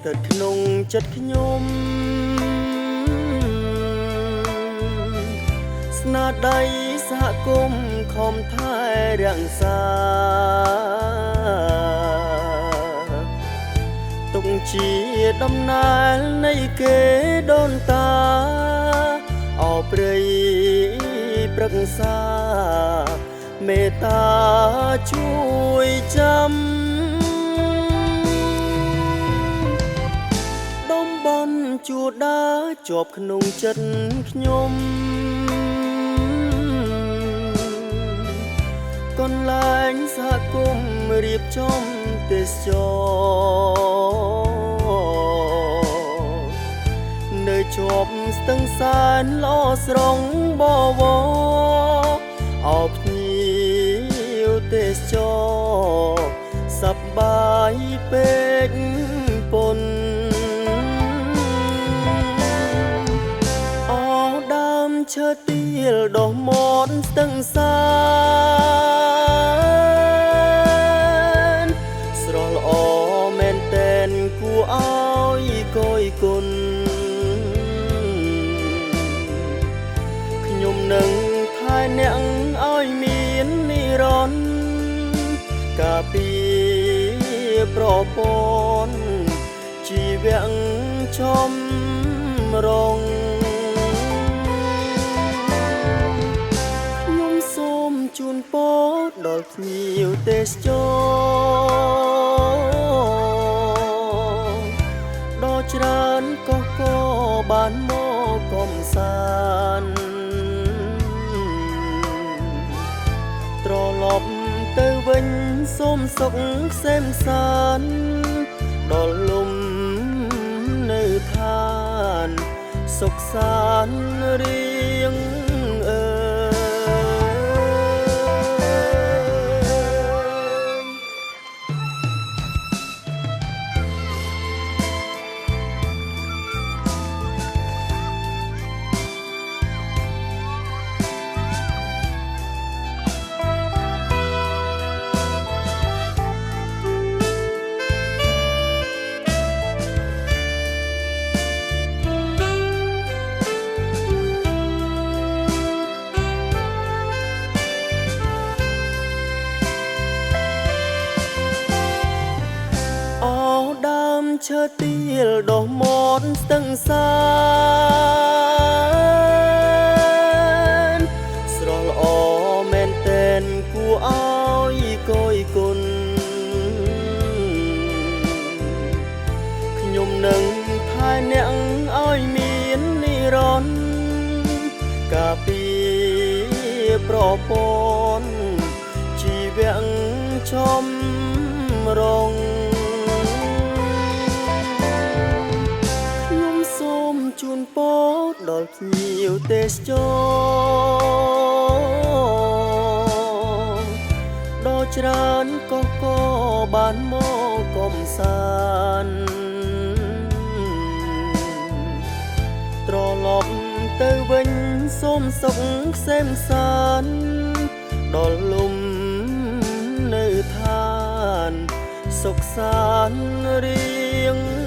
ទើបក្នុងចិត្តខ្ញុំស្នាដៃសហគមន៍ខំថែរក្សាទុកជាដំណើរនៃគេដូនតាអោព្រៃប្រឹក្សាមេត្តាជួយចាំតំបន់ជួដាជាប់ក្នុងចិត្តខ្ញុំកន្លែងសហគមន៍រៀបចំទេសចរនៅជាប់ស្ទឹងសែនល្អស្រងបវរអោភ្ញៀវទេសចរសប្បាយពេកពុនអោដើមឈើទាលដុះមាត់ស្ទឹងសែនស្រស់ល្អមែនតែនគួរឲ្យកយគុណខ្ញុំនឹងថែអ្នកឲ្យមាននិរន្តរ៍ការពារប្រព័ន្ធជីវៈចំរងខ្ញុំសូមជូនពរដល់ភ្ញៀវទេសចរដ៏ច្រើនក៏បានមកកំសាន្តត្រឡប់ទៅវិញសូមសុខក្សេមសាន្តដល់លំនៅឋានសុខសាន្តរៀងអើឈើទាលដុះមាត់ស្ទឹងសែនស្រស់ល្អមែនតែនគួរឲ្យកយគុណខ្ញុំនឹងថែអ្នកឲ្យមាននិរន្តរ៍ការពារប្រព័ន្ធជីវៈចំរងជូនពរដល់ភ្ញៀវទេសចរដ៏ច្រើនក៏បានមកកំសាន្តត្រឡប់ទៅវិញសូមសុខក្សេមសាន្តដល់លំនៅឋានសុខសាន្តរៀង